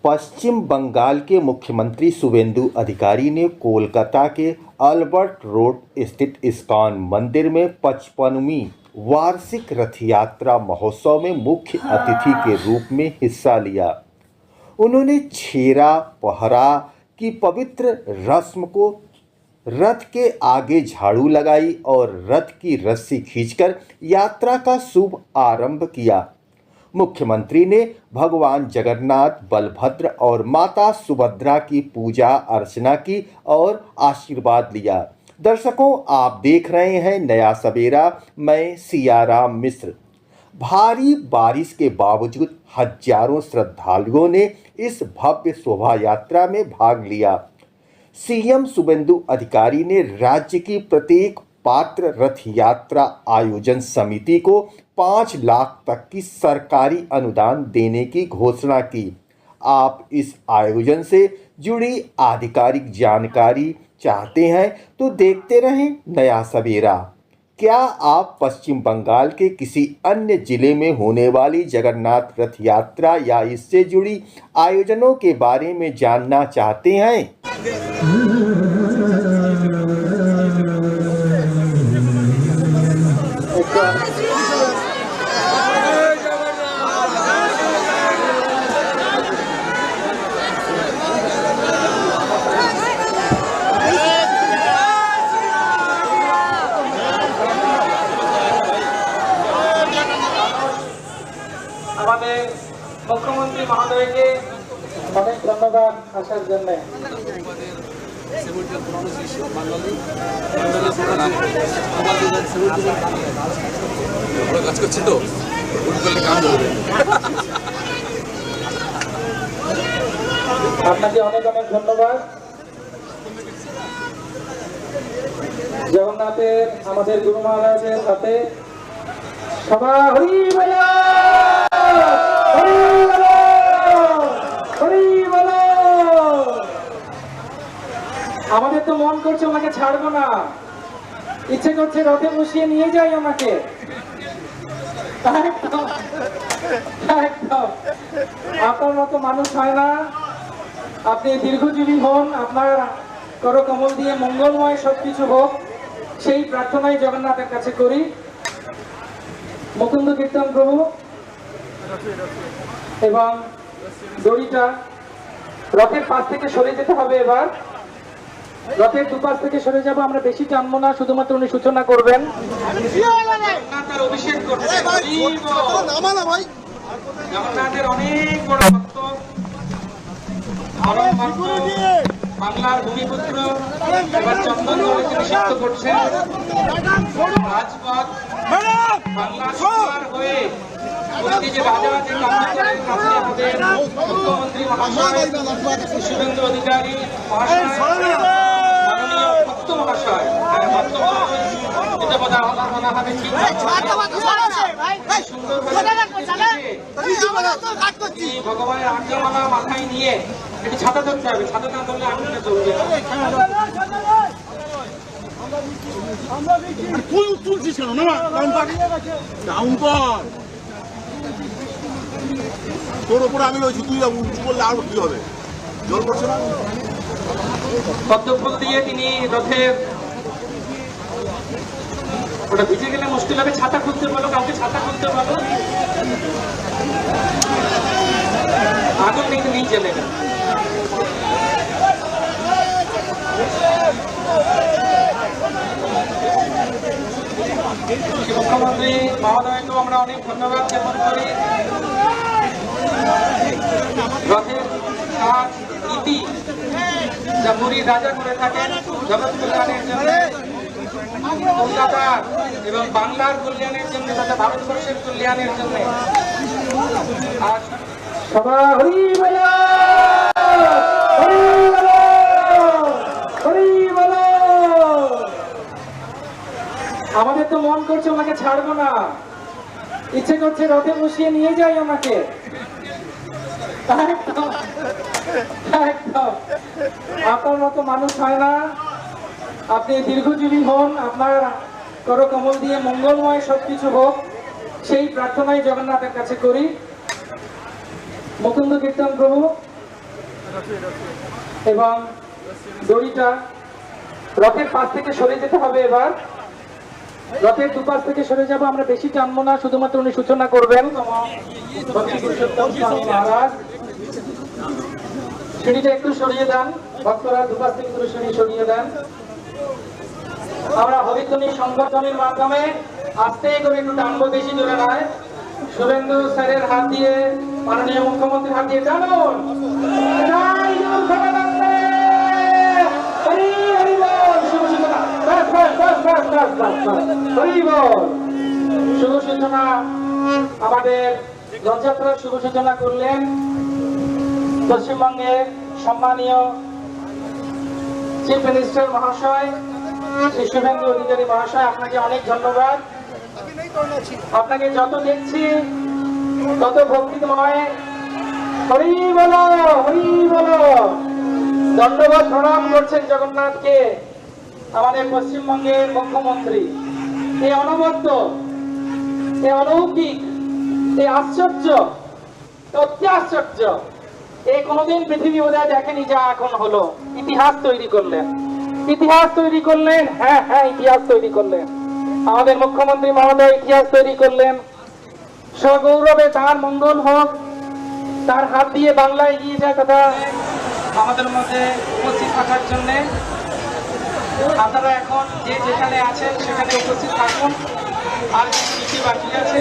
पश्चिम बंगाल के मुख्यमंत्री शुभेंदु अधिकारी ने कोलकाता के अल्बर्ट रोड स्थित इस्कॉन मंदिर में 55वीं वार्षिक रथ यात्रा महोत्सव में मुख्य अतिथि के रूप में हिस्सा लिया। उन्होंने छेरा पहरा की पवित्र रस्म को रथ के आगे झाड़ू लगाई और रथ की रस्सी खींचकर यात्रा का शुभ आरंभ किया। मुख्यमंत्री ने भगवान जगन्नाथ, बलभद्र और माता सुभद्रा की पूजा अर्चना की और आशीर्वाद लिया। दर्शकों, आप देख रहे हैं नया सवेरा, मैं सियाराम मिश्र। भारी बारिश के बावजूद हजारों श्रद्धालुओं ने इस भव्य शोभा यात्रा में भाग लिया। सीएम शुभेंदु अधिकारी ने राज्य की प्रत्येक पात्र रथ यात्रा आयोजन समिति को 5 लाख तक की सरकारी अनुदान देने की घोषणा की। आप इस आयोजन से जुड़ी आधिकारिक जानकारी चाहते हैं तो देखते रहें नया सवेरा। क्या आप पश्चिम बंगाल के किसी अन्य जिले में होने वाली जगन्नाथ रथ यात्रा या इससे जुड़ी आयोजनों के बारे में जानना चाहते हैं? আমাদের মুখ্যমন্ত্রী মহোদয়কে অনেক ধন্যবাদ আসার জন্য। আপনাকে অনেক অনেক ধন্যবাদ। জগন্নাথের আমাদের গুরু মহারাজের সাথে সবাই হরি বল, হরি বল, হরি বল। আমাদের তো মন করছে ওনাকে ছাড়বো না, ইচ্ছে করছে রথে বসিয়ে নিয়ে যাই ওনাকে। একদম একদম আপনার মতো মানুষ হয় না। আপনি দীর্ঘজীবী হন, আপনার করকমল দিয়ে মঙ্গলময় সবকিছু হোক, সেই প্রার্থনাই জগন্নাথের কাছে করি। মুকুন্দ কীর্তন প্রভু এবং দড়িটা রথের পাশ থেকে সরে যেতে হবে। এবার রথের দুপাশ থেকে সরে যাব, আমরা বেশি টানবো না, শুধুমাত্র উনি সূচনা করবেন। অভিষেক করছেন জগন্নাথের অনেক বড় ভক্ত, বাংলার ভূমিপুত্র। এবার চন্দন জলে তিনি সিদ্ধ করছেন রাজপথ বাংলার সবার হয়ে। যে রাজা আছেন আমাদের মুখ্যমন্ত্রী মহাশয় শুভেন্দু অধিকারী মহাশয়, মাননীয় ভক্ত মহাশয়, এটা বোধ হবে ঠিক ভগবানের আজ্ঞামালা মাথায় নিয়ে একটু ছাতা ধরতে হবে, ছাতা না ধরলে আগুনটা জ্বলবে। তোর উপরে আমি রয়েছি, তুই উঁচু করলে আর কি হবে? জল পড়ছে না। পদ্মফুল দিয়ে তিনি রথের ওটা ভিজে গেলে মুশকিল হবে। ছাতা খুলতে বলো, কাউকে ছাতা খুলতে বলো। আগুন কিন্তু নিয়ে চলে না। মুখ্যমন্ত্রী মহোদয়কেও আমরা অনেক ধন্যবাদ জ্ঞাপন করি। রথের কাজ নীতি যা পুরীর রাজা করে থাকেন জগৎ কল্যাণের জন্য, কলকাতা এবং বাংলার কল্যাণের জন্য, তথা ভারতবর্ষের কল্যাণের জন্য। আজ সবাই হরি বল, হরি বল, হরি বল। আমাদের তো মন করছে ওনাকে ছাড়বো না, ইচ্ছে করছে রথে বসিয়ে নিয়ে যাই ওনাকে। একদম একদম আপনার মতো মানুষ হয় না। আপনি দীর্ঘজীবী হন, আপনার করকমল দিয়ে মঙ্গলময় সবকিছু হোক, সেই প্রার্থনাই জগন্নাথের কাছে করি। মুকুন্দ কীর্তন প্রভু এবং দড়িটা রথের পাশ থেকে সরে যেতে হবে। এবার রথের দুপাশ থেকে সরে যাব, আমরা বেশি টানবো না, শুধুমাত্র উনি সূচনা করবেন। ভক্তি পুরুষোত্তম স্বামী মহারাজ সিঁড়িটা একটু সরিয়ে দেন, ভক্তরা দুপাশ থেকে একটু সরিয়ে দেন। আমরা হরিধ্বনি সংগঠনের মাধ্যমে আস্তে করে একটু টানবো, বেশি জোরে নয়। শুভেন্দু স্যারের হাত দিয়ে, মাননীয় মুখ্যমন্ত্রীর হাত দিয়ে টানুন। জয় গুরু ভগবানে! হরি হরি বল! শুভ সূচনা। বাস, বাস, বাস, বাস, বাস, বাস, বাস। হরি বল! শুভ সূচনা, আমাদের রথযাত্রার শুভ সূচনা করলেন পশ্চিমবঙ্গের সম্মানীয় চিফ মিনিস্টার মহাশয় শ্রী শুভেন্দু অধিকারী মহাশয়। আপনাকে অনেক ধন্যবাদ। আপনাকে যত দেখছি তত ভক্তিময়। হরি বলো, হরি বলো। ধন্যবাদ, প্রণাম করছেন জগন্নাথকে, আমাদের পশ্চিমবঙ্গের মুখ্যমন্ত্রী। এই অনবদ্য, এই অলৌকিক, এই আশ্চর্য, অতি আশ্চর্য, এই কোনোদিন পৃথিবী বোধহয় দেখেনি যা এখন হলো। ইতিহাস তৈরি করলেন, ইতিহাস তৈরি করলেন। হ্যাঁ হ্যাঁ, ইতিহাস তৈরি করলেন। আমাদের মুখ্যমন্ত্রী মহোদয় ইতিহাস তৈরি করলেন। সগৌরবে তার মঙ্গল হোক, তার হাত দিয়ে বাংলা এগিয়ে যায় কথা আমাদের মধ্যে উপস্থিত থাকার জন্য। আপনারা এখন যে যেখানে আছেন সেখানে উপস্থিত থাকুন। আর কিছু বাকি আছে।